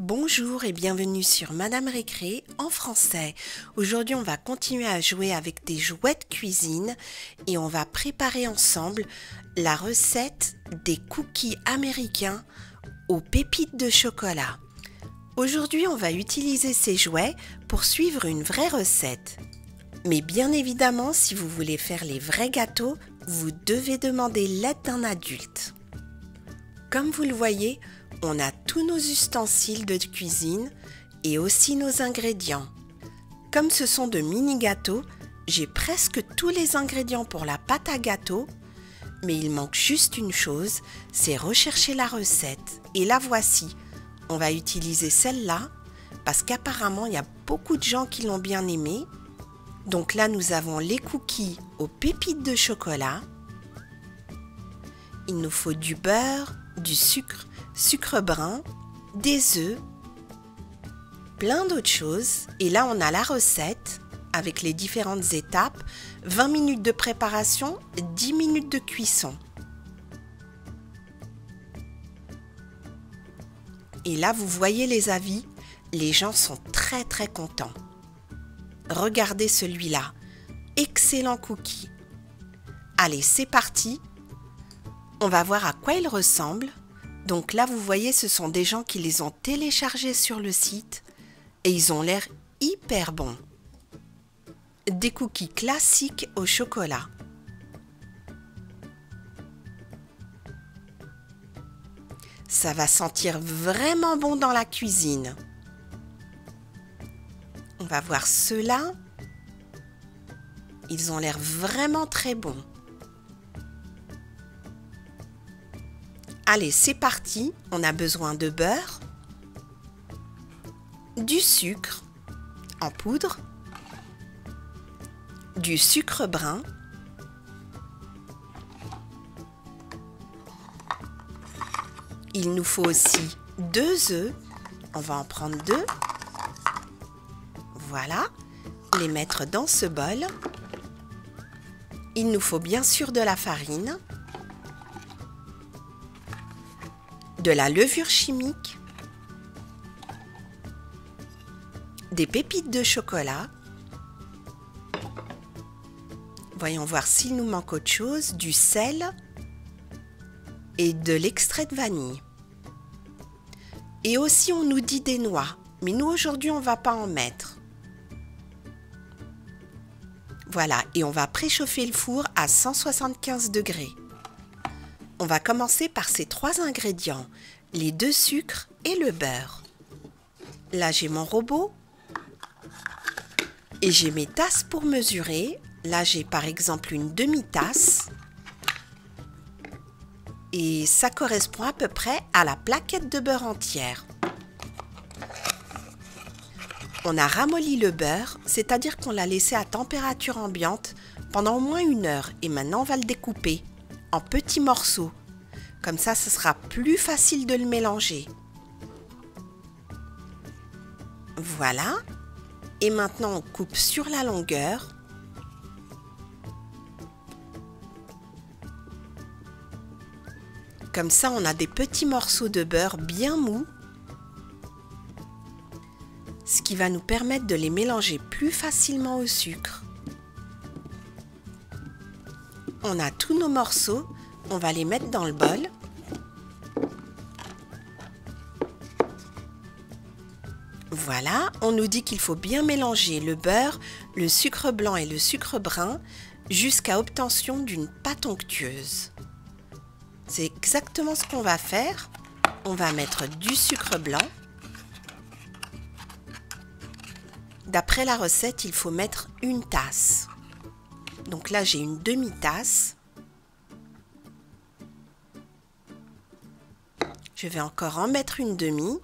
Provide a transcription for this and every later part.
Bonjour et bienvenue sur Madame Récré en français. Aujourd'hui, on va continuer à jouer avec des jouets de cuisine et on va préparer ensemble la recette des cookies américains aux pépites de chocolat. Aujourd'hui, on va utiliser ces jouets pour suivre une vraie recette. Mais bien évidemment, si vous voulez faire les vrais gâteaux, vous devez demander l'aide d'un adulte. Comme vous le voyez, on a tous nos ustensiles de cuisine et aussi nos ingrédients. Comme ce sont de mini gâteaux, j'ai presque tous les ingrédients pour la pâte à gâteau, mais il manque juste une chose, c'est rechercher la recette. Et la voici. On va utiliser celle-là parce qu'apparemment il y a beaucoup de gens qui l'ont bien aimée. Donc là nous avons les cookies aux pépites de chocolat. Il nous faut du beurre, du sucre brun, des œufs, plein d'autres choses. Et là, on a la recette avec les différentes étapes, 20 minutes de préparation, 10 minutes de cuisson. Et là, vous voyez les avis, les gens sont très contents. Regardez celui-là, excellent cookie. Allez, c'est parti. On va voir à quoi il ressemble. Donc là, vous voyez, ce sont des gens qui les ont téléchargés sur le site et ils ont l'air hyper bons. Des cookies classiques au chocolat. Ça va sentir vraiment bon dans la cuisine. On va voir ceux-là. Ils ont l'air vraiment très bons. Allez, c'est parti, on a besoin de beurre, du sucre en poudre, du sucre brun, il nous faut aussi 2 œufs, on va en prendre 2, voilà, les mettre dans ce bol. Il nous faut bien sûr de la farine, de la levure chimique, des pépites de chocolat. Voyons voir s'il nous manque autre chose, du sel et de l'extrait de vanille. Et aussi on nous dit des noix, mais nous aujourd'hui on ne va pas en mettre. Voilà, et on va préchauffer le four à 175 degrés. On va commencer par ces 3 ingrédients, les 2 sucres et le beurre. Là, j'ai mon robot et j'ai mes tasses pour mesurer. Là, j'ai par exemple une demi-tasse et ça correspond à peu près à la plaquette de beurre entière. On a ramolli le beurre, c'est-à-dire qu'on l'a laissé à température ambiante pendant au moins 1 heure et maintenant on va le découper en petits morceaux. Comme ça, ce sera plus facile de le mélanger. Voilà. Et maintenant, on coupe sur la longueur. Comme ça, on a des petits morceaux de beurre bien mous. Ce qui va nous permettre de les mélanger plus facilement au sucre. On a tous nos morceaux. On va les mettre dans le bol. Voilà, on nous dit qu'il faut bien mélanger le beurre, le sucre blanc et le sucre brun jusqu'à obtention d'une pâte onctueuse. C'est exactement ce qu'on va faire. On va mettre du sucre blanc. D'après la recette, il faut mettre 1 tasse. Donc là, j'ai une demi-tasse. Je vais encore en mettre une demi.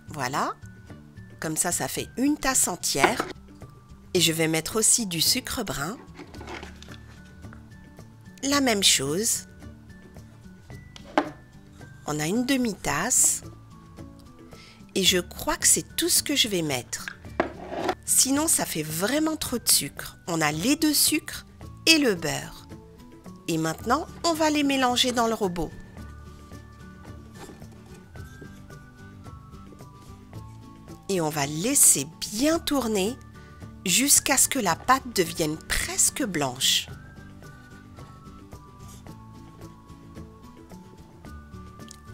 Voilà. Comme ça, ça fait 1 tasse entière. Et je vais mettre aussi du sucre brun. La même chose. On a une demi-tasse. Et je crois que c'est tout ce que je vais mettre. Sinon, ça fait vraiment trop de sucre. On a les 2 sucres et le beurre. Et maintenant, on va les mélanger dans le robot. et on va laisser bien tourner jusqu'à ce que la pâte devienne presque blanche.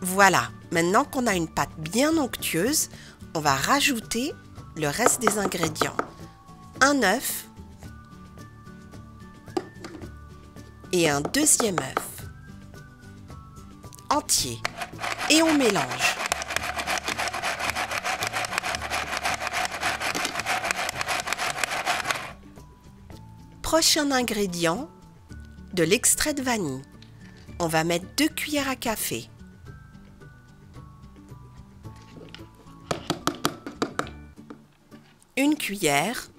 Voilà, maintenant qu'on a une pâte bien onctueuse, on va rajouter le reste des ingrédients. Un œuf et un deuxième œuf entier et on mélange. Prochain ingrédient, de l'extrait de vanille. On va mettre 2 cuillères à café. Une cuillère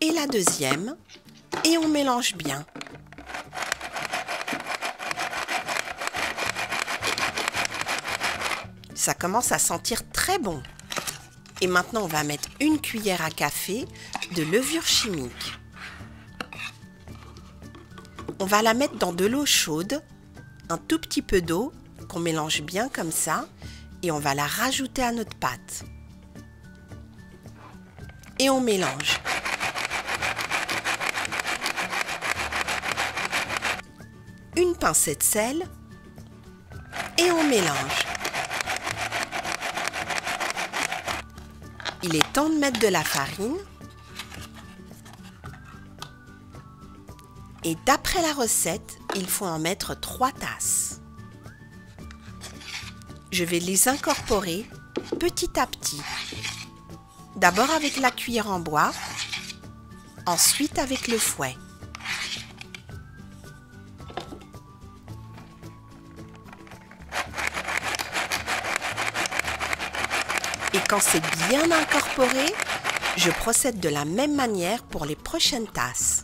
et la deuxième et on mélange bien. Ça commence à sentir très bon. Et maintenant on va mettre une cuillère à café de levure chimique. On va la mettre dans de l'eau chaude, un tout petit peu d'eau qu'on mélange bien comme ça et on va la rajouter à notre pâte. Et on mélange. Une pincée de sel et on mélange. Il est temps de mettre de la farine. Et d'après la recette, il faut en mettre 3 tasses. Je vais les incorporer petit à petit. D'abord avec la cuillère en bois, ensuite avec le fouet. Et quand c'est bien incorporé, je procède de la même manière pour les prochaines tasses.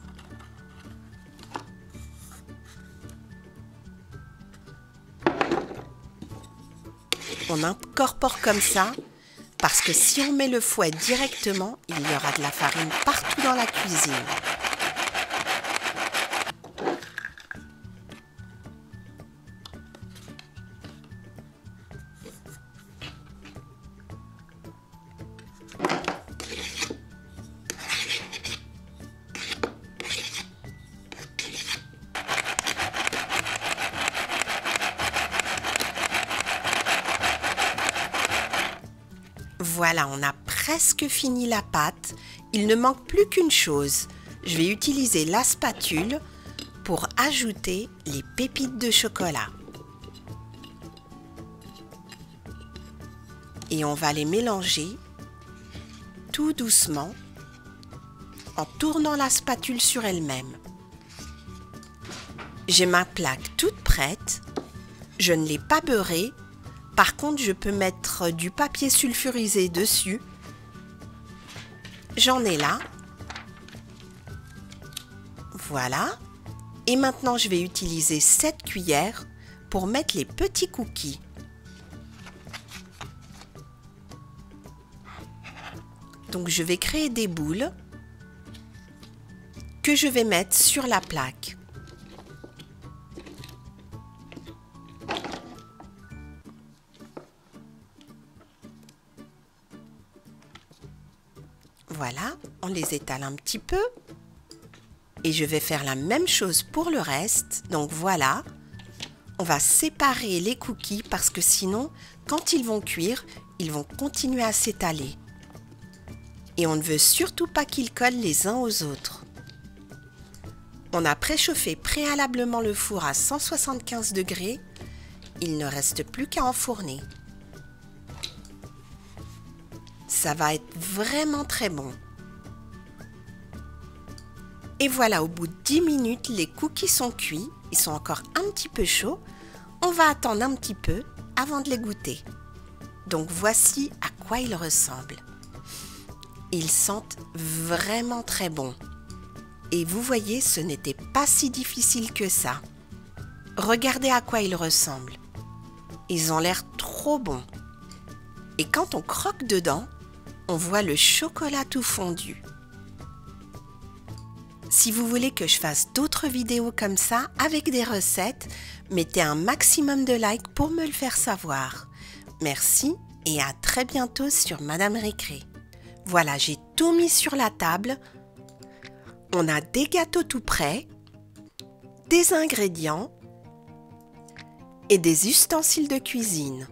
On incorpore comme ça, parce que si on met le fouet directement, il y aura de la farine partout dans la cuisine. Voilà, on a presque fini la pâte. Il ne manque plus qu'une chose. Je vais utiliser la spatule pour ajouter les pépites de chocolat. Et on va les mélanger tout doucement en tournant la spatule sur elle-même. J'ai ma plaque toute prête. Je ne l'ai pas beurrée. Par contre, je peux mettre du papier sulfurisé dessus. J'en ai là. Voilà. Et maintenant, je vais utiliser cette cuillère pour mettre les petits cookies. Donc, je vais créer des boules que je vais mettre sur la plaque. Voilà, on les étale un petit peu. Et je vais faire la même chose pour le reste. Donc voilà, on va séparer les cookies parce que sinon, quand ils vont cuire, ils vont continuer à s'étaler. Et on ne veut surtout pas qu'ils collent les uns aux autres. On a préchauffé préalablement le four à 175 degrés. Il ne reste plus qu'à enfourner. Ça va être vraiment très bon. Et voilà, au bout de 10 minutes, les cookies sont cuits. Ils sont encore un petit peu chauds. On va attendre un petit peu avant de les goûter. Donc voici à quoi ils ressemblent. Ils sentent vraiment très bon. Et vous voyez, ce n'était pas si difficile que ça. Regardez à quoi ils ressemblent. Ils ont l'air trop bons. Et quand on croque dedans, on voit le chocolat tout fondu. Si vous voulez que je fasse d'autres vidéos comme ça, avec des recettes, mettez un maximum de likes pour me le faire savoir. Merci et à très bientôt sur Madame Récré. Voilà, j'ai tout mis sur la table. On a des gâteaux tout prêts, des ingrédients et des ustensiles de cuisine.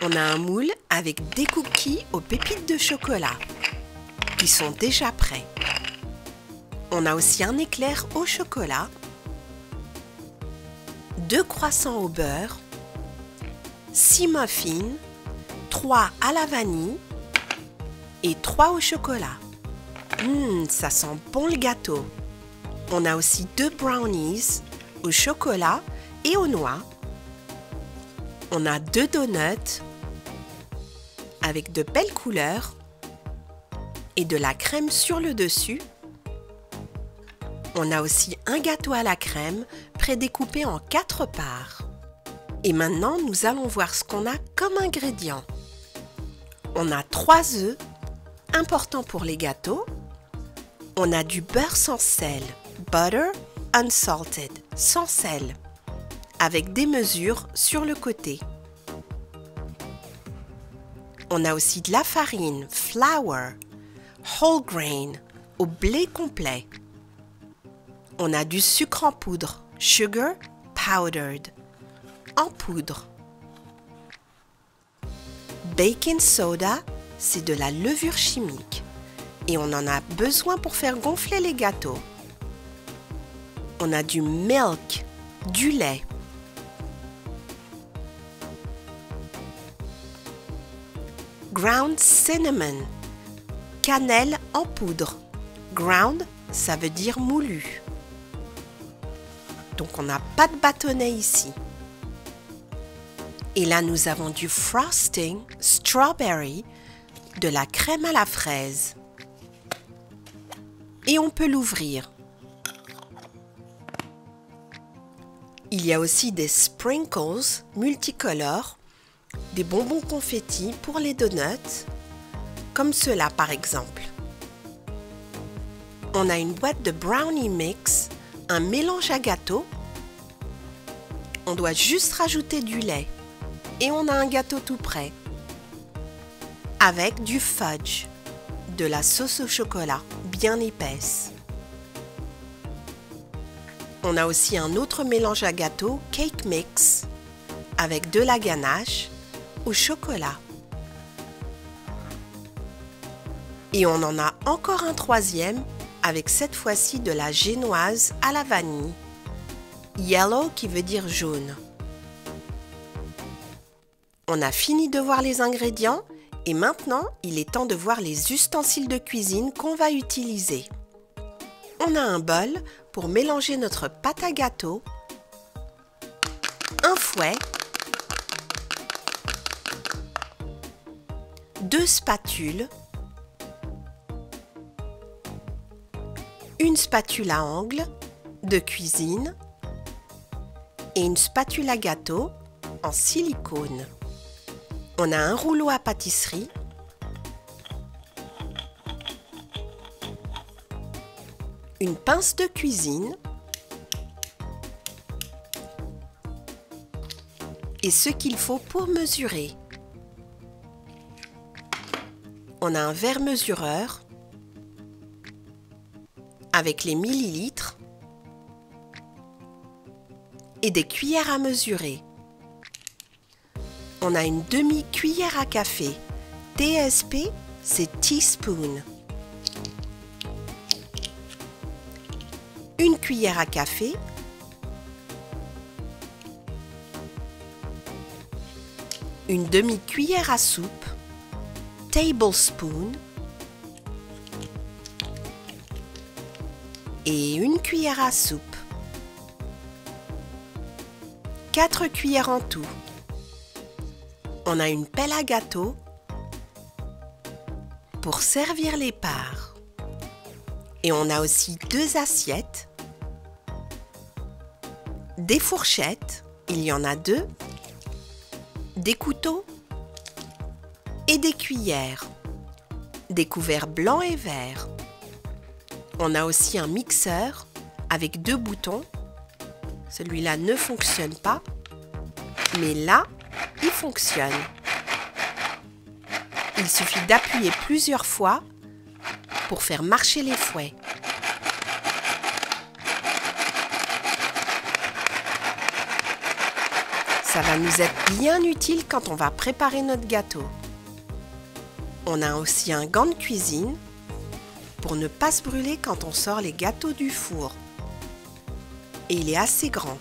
On a un moule avec des cookies aux pépites de chocolat qui sont déjà prêts. On a aussi un éclair au chocolat, 2 croissants au beurre, 6 muffins, 3 à la vanille et 3 au chocolat. Ça sent bon le gâteau. On a aussi 2 brownies au chocolat et aux noix. On a 2 donuts avec de belles couleurs et de la crème sur le dessus. On a aussi un gâteau à la crème prédécoupé en 4 parts. Et maintenant, nous allons voir ce qu'on a comme ingrédients. On a 3 œufs, important pour les gâteaux. On a du beurre sans sel, butter unsalted, sans sel, avec des mesures sur le côté. On a aussi de la farine, flour, whole grain, au blé complet. On a du sucre en poudre, sugar powdered, en poudre. Baking soda, c'est de la levure chimique et on en a besoin pour faire gonfler les gâteaux. On a du milk, du lait. Ground cinnamon, cannelle en poudre. Ground, ça veut dire moulu. Donc on n'a pas de bâtonnet ici. Et là nous avons du frosting, strawberry, de la crème à la fraise. Et on peut l'ouvrir. Il y a aussi des sprinkles multicolores, des bonbons confettis pour les donuts, comme ceux-là par exemple. On a une boîte de brownie mix, un mélange à gâteau. On doit juste rajouter du lait et on a un gâteau tout prêt avec du fudge, de la sauce au chocolat bien épaisse. On a aussi un autre mélange à gâteau, cake mix, avec de la ganache au chocolat. Et on en a encore un troisième avec cette fois-ci de la génoise à la vanille. Yellow qui veut dire jaune. On a fini de voir les ingrédients et maintenant il est temps de voir les ustensiles de cuisine qu'on va utiliser. On a un bol pour mélanger notre pâte à gâteau, un fouet, 2 spatules, une spatule à angle de cuisine et une spatule à gâteau en silicone. On a un rouleau à pâtisserie, une pince de cuisine et ce qu'il faut pour mesurer. On a un verre mesureur avec les millilitres et des cuillères à mesurer. On a une demi-cuillère à café. TSP, c'est teaspoon. Une cuillère à café. Une demi-cuillère à soupe. Tablespoon. Et une cuillère à soupe. 4 cuillères en tout. On a une pelle à gâteau pour servir les parts. Et on a aussi 2 assiettes, des fourchettes, il y en a 2, des couteaux et des cuillères, des couverts blancs et verts. On a aussi un mixeur avec 2 boutons. Celui-là ne fonctionne pas, mais là, il fonctionne. Il suffit d'appuyer plusieurs fois pour faire marcher les fouets. Ça va nous être bien utile quand on va préparer notre gâteau. On a aussi un gant de cuisine pour ne pas se brûler quand on sort les gâteaux du four. Et il est assez grand.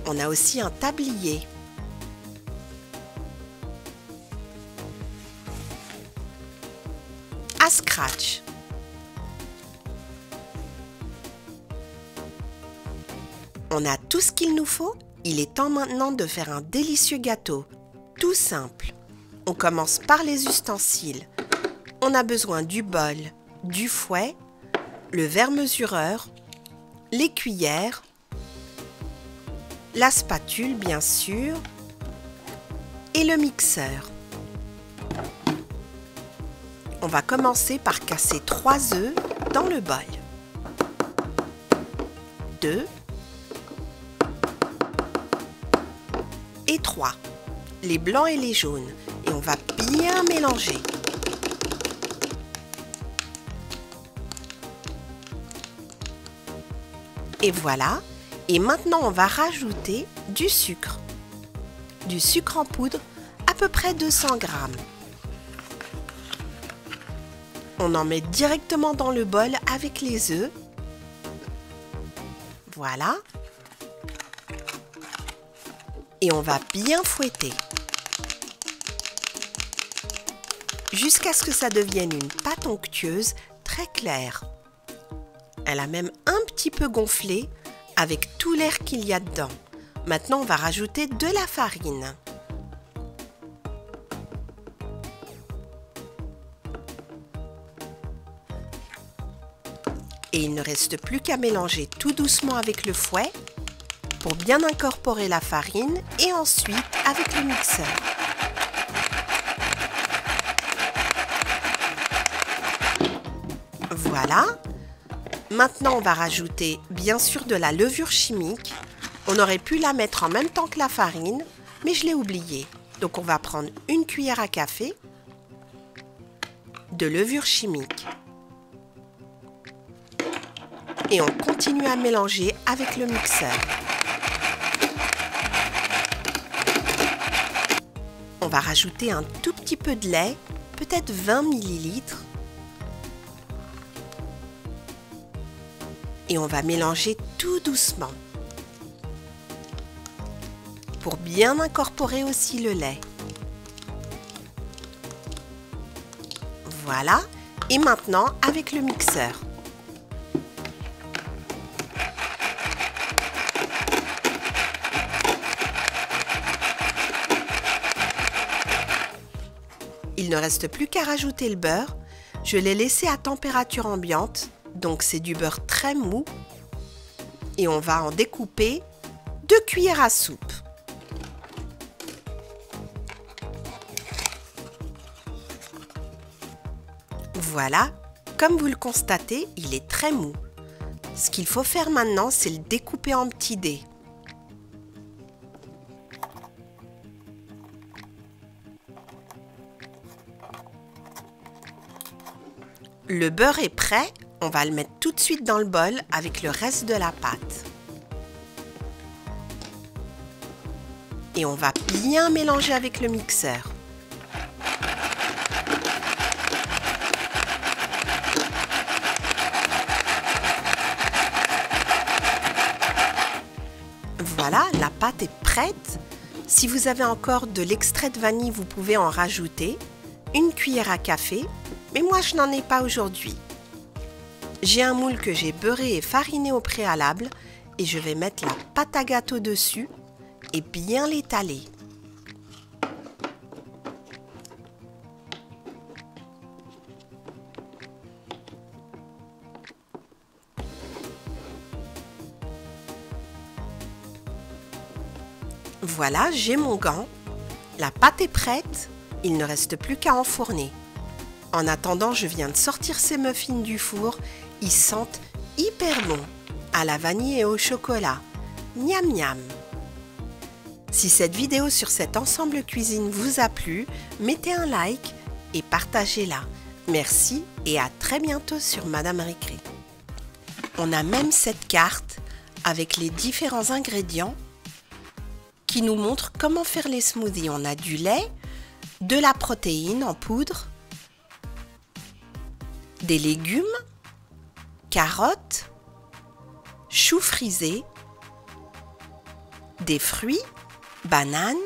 On a aussi un tablier. À scratch. On a tout ce qu'il nous faut. Il est temps maintenant de faire un délicieux gâteau. Tout simple. On commence par les ustensiles. On a besoin du bol, du fouet, le verre mesureur, les cuillères, la spatule bien sûr et le mixeur. On va commencer par casser 3 œufs dans le bol. 2 et 3, les blancs et les jaunes, et on va bien mélanger. Et voilà, et maintenant on va rajouter du sucre en poudre, à peu près 200 grammes. On en met directement dans le bol avec les œufs. Voilà. Et on va bien fouetter jusqu'à ce que ça devienne une pâte onctueuse très claire. Elle a même un petit peu gonflé avec tout l'air qu'il y a dedans. Maintenant, on va rajouter de la farine. Et il ne reste plus qu'à mélanger tout doucement avec le fouet pour bien incorporer la farine et ensuite avec le mixeur. Voilà. Maintenant, on va rajouter bien sûr de la levure chimique. On aurait pu la mettre en même temps que la farine, mais je l'ai oublié. Donc on va prendre une cuillère à café de levure chimique. Et on continue à mélanger avec le mixeur. On va rajouter un tout petit peu de lait, peut-être 20 ml. Et on va mélanger tout doucement pour bien incorporer aussi le lait. Voilà, et maintenant avec le mixeur. Il ne reste plus qu'à rajouter le beurre. Je l'ai laissé à température ambiante, donc c'est du beurre très mou. Et on va en découper 2 cuillères à soupe. Voilà, comme vous le constatez, il est très mou. Ce qu'il faut faire maintenant, c'est le découper en petits dés. Le beurre est prêt, on va le mettre tout de suite dans le bol avec le reste de la pâte. Et on va bien mélanger avec le mixeur. Voilà, la pâte est prête. Si vous avez encore de l'extrait de vanille, vous pouvez en rajouter. Une cuillère à café, mais moi je n'en ai pas aujourd'hui. J'ai un moule que j'ai beurré et fariné au préalable et je vais mettre la pâte à gâteau dessus et bien l'étaler. Voilà, j'ai mon gant. La pâte est prête, il ne reste plus qu'à enfourner. En attendant, je viens de sortir ces muffins du four. Ils sentent hyper bon, à la vanille et au chocolat. Miam miam! Si cette vidéo sur cet ensemble cuisine vous a plu, mettez un like et partagez-la. Merci et à très bientôt sur Madame Récré. On a même cette carte avec les différents ingrédients qui nous montrent comment faire les smoothies. On a du lait, de la protéine en poudre, des légumes, carottes, choux frisés, des fruits, bananes,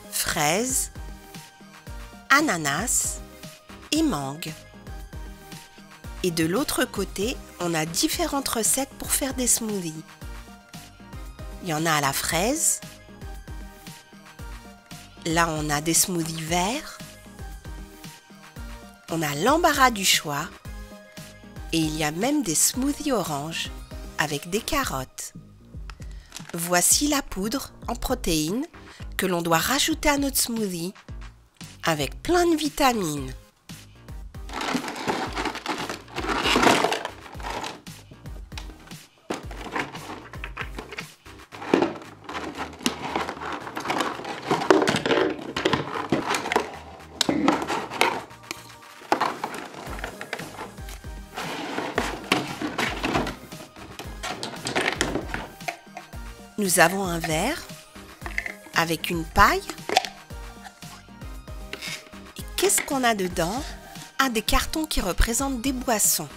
fraises, ananas et mangue. Et de l'autre côté, on a différentes recettes pour faire des smoothies. Il y en a à la fraise. Là, on a des smoothies verts. On a l'embarras du choix. Et il y a même des smoothies orange avec des carottes. Voici la poudre en protéines que l'on doit rajouter à notre smoothie avec plein de vitamines. Nous avons un verre avec une paille. Et qu'est-ce qu'on a dedans? Ah, des cartons qui représentent des boissons.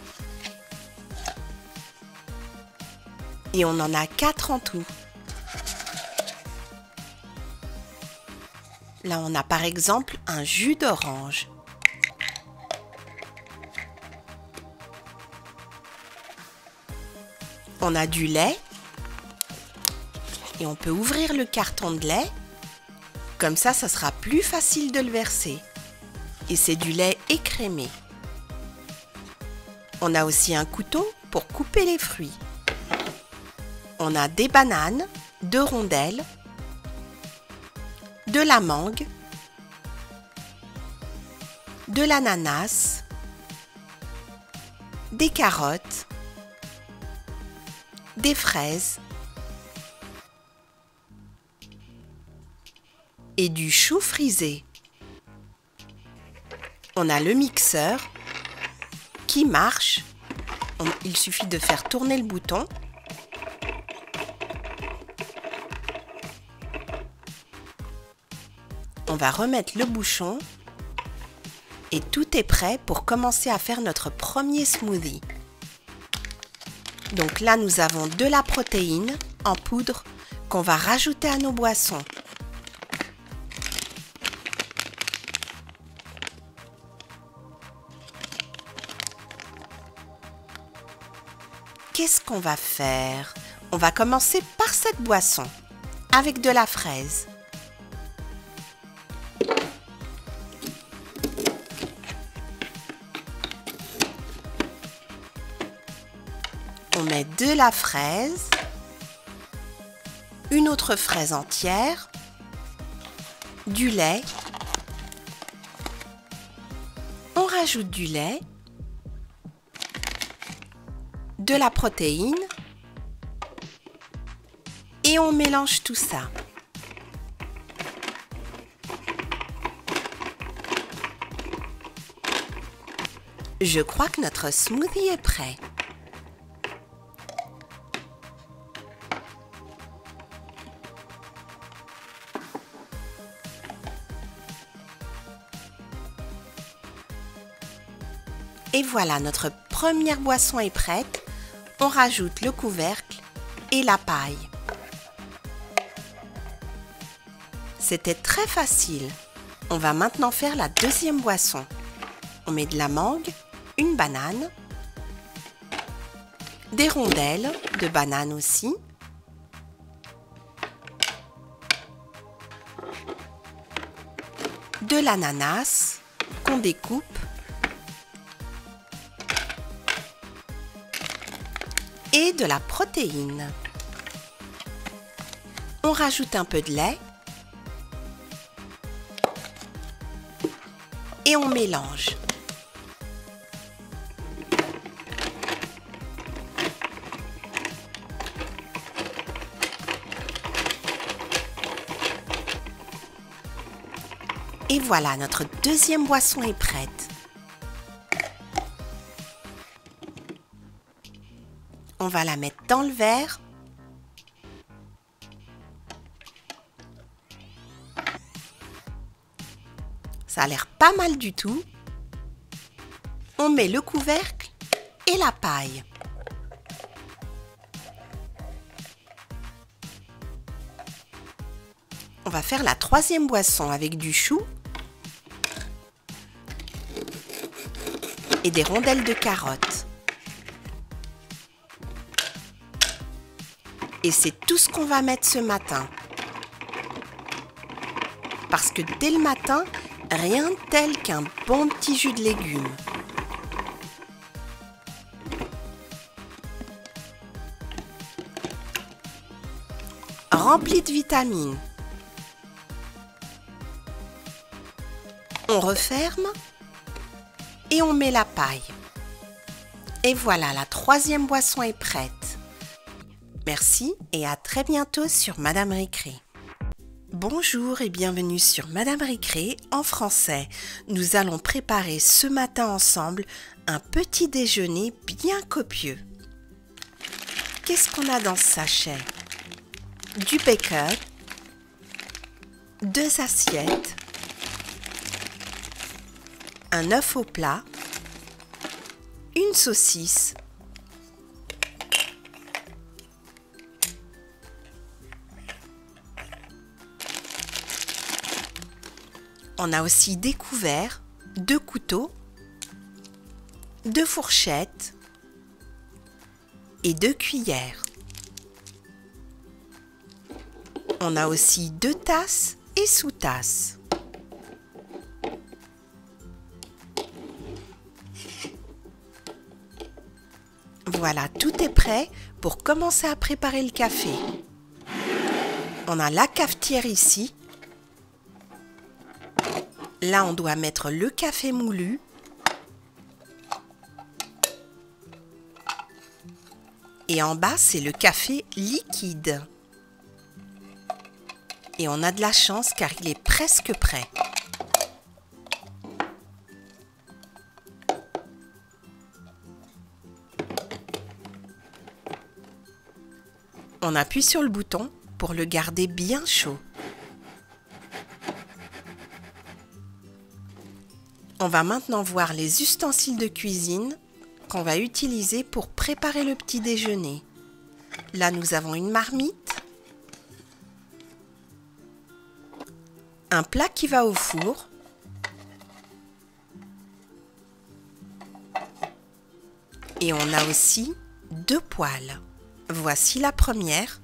Et on en a 4 en tout. Là, on a par exemple un jus d'orange. On a du lait. Et on peut ouvrir le carton de lait. Comme ça sera plus facile de le verser. Et c'est du lait écrémé. On a aussi un couteau pour couper les fruits. On a des bananes, 2 rondelles, de la mangue, de l'ananas, des carottes, des fraises et du chou frisé. On a le mixeur qui marche. Il suffit de faire tourner le bouton. On va remettre le bouchon et tout est prêt pour commencer à faire notre premier smoothie. Donc là, nous avons de la protéine en poudre qu'on va rajouter à nos boissons. Qu'est-ce qu'on va faire? On va commencer par cette boisson avec de la fraise. On met de la fraise, une autre fraise entière, du lait. On rajoute du lait, de la protéine et on mélange tout ça. Je crois que notre smoothie est prêt. Et voilà, notre première boisson est prête. On rajoute le couvercle et la paille. C'était très facile. On va maintenant faire la deuxième boisson. On met de la mangue, une banane, des rondelles de banane aussi, de l'ananas qu'on découpe, et de la protéine. On rajoute un peu de lait et on mélange. Et voilà, notre deuxième boisson est prête. On va la mettre dans le verre. Ça a l'air pas mal du tout. On met le couvercle et la paille. On va faire la troisième boisson avec du chou et des rondelles de carottes. Et c'est tout ce qu'on va mettre ce matin. Parce que dès le matin, rien de tel qu'un bon petit jus de légumes. Rempli de vitamines. On referme et on met la paille. Et voilà, la troisième boisson est prête. Merci et à très bientôt sur Madame Récré. Bonjour et bienvenue sur Madame Récré en français. Nous allons préparer ce matin ensemble un petit déjeuner bien copieux. Qu'est-ce qu'on a dans ce sachet? Du bacon, 2 assiettes, un œuf au plat, une saucisse, on a aussi des couverts, 2 couteaux, 2 fourchettes et 2 cuillères. On a aussi 2 tasses et sous-tasses. Voilà, tout est prêt pour commencer à préparer le café. On a la cafetière ici. Là, on doit mettre le café moulu. Et en bas, c'est le café liquide. Et on a de la chance car il est presque prêt. On appuie sur le bouton pour le garder bien chaud. On va maintenant voir les ustensiles de cuisine qu'on va utiliser pour préparer le petit déjeuner. Là, nous avons une marmite, un plat qui va au four, et on a aussi 2 poêles. Voici la première.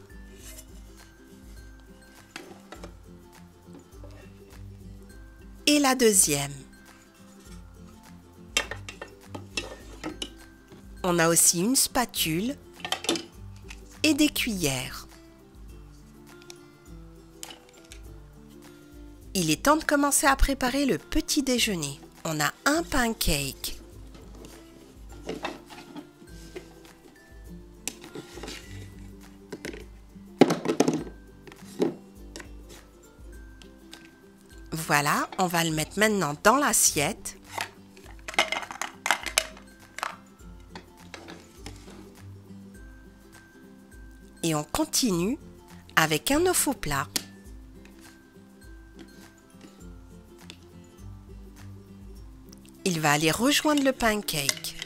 Et la deuxième. On a aussi une spatule et des cuillères. Il est temps de commencer à préparer le petit déjeuner. On a un pancake. Voilà, on va le mettre maintenant dans l'assiette. Et on continue avec un œuf au plat. Il va aller rejoindre le pancake.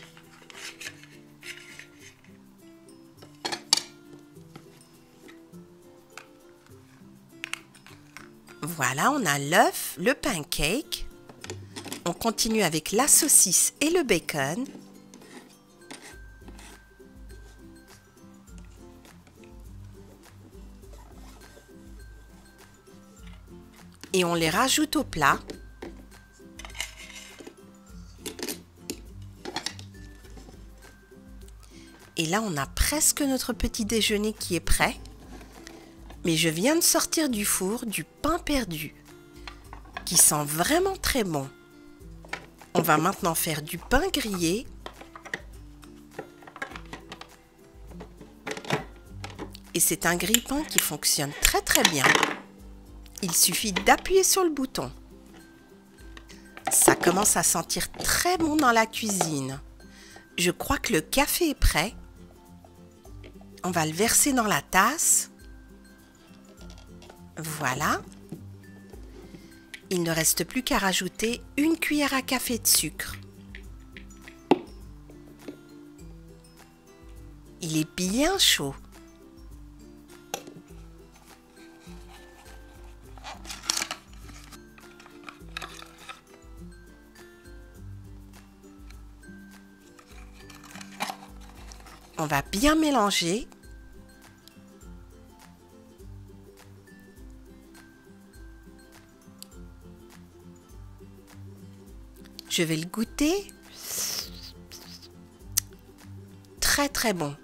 Voilà, on a l'œuf, le pancake. On continue avec la saucisse et le bacon. Et on les rajoute au plat. Et là, on a presque notre petit déjeuner qui est prêt. Mais je viens de sortir du four du pain perdu, qui sent vraiment très bon. On va maintenant faire du pain grillé. Et c'est un grille-pain qui fonctionne très très bien. Il suffit d'appuyer sur le bouton. Ça commence à sentir très bon dans la cuisine. Je crois que le café est prêt. On va le verser dans la tasse. Voilà. Il ne reste plus qu'à rajouter une cuillère à café de sucre. Il est bien chaud. On va bien mélanger. Je vais le goûter. Très très bon.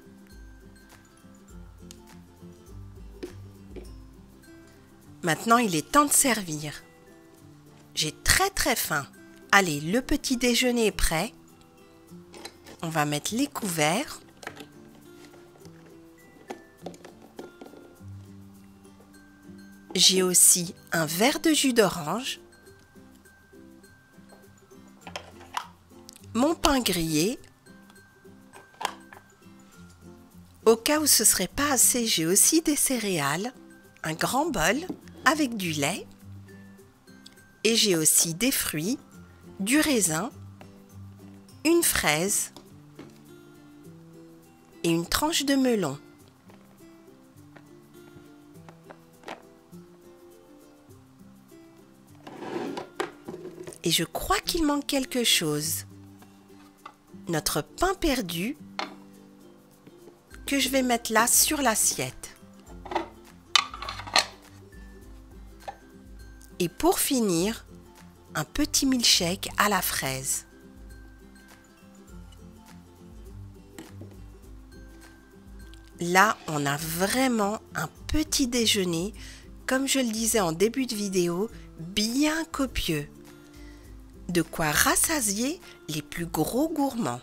Maintenant, il est temps de servir. J'ai très très faim. Allez, le petit déjeuner est prêt. On va mettre les couverts. J'ai aussi un verre de jus d'orange. Mon pain grillé. Au cas où ce ne serait pas assez, j'ai aussi des céréales, un grand bol avec du lait. Et j'ai aussi des fruits, du raisin, une fraise et une tranche de melon. Et je crois qu'il manque quelque chose. Notre pain perdu que je vais mettre là sur l'assiette. Et pour finir, un petit milkshake à la fraise. Là, on a vraiment un petit déjeuner, comme je le disais en début de vidéo, bien copieux. De quoi rassasier les plus gros gourmands.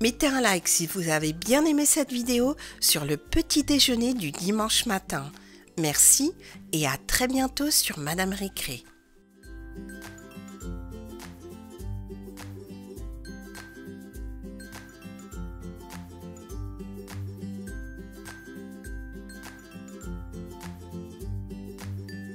Mettez un like si vous avez bien aimé cette vidéo sur le petit déjeuner du dimanche matin. Merci et à très bientôt sur Madame Récré.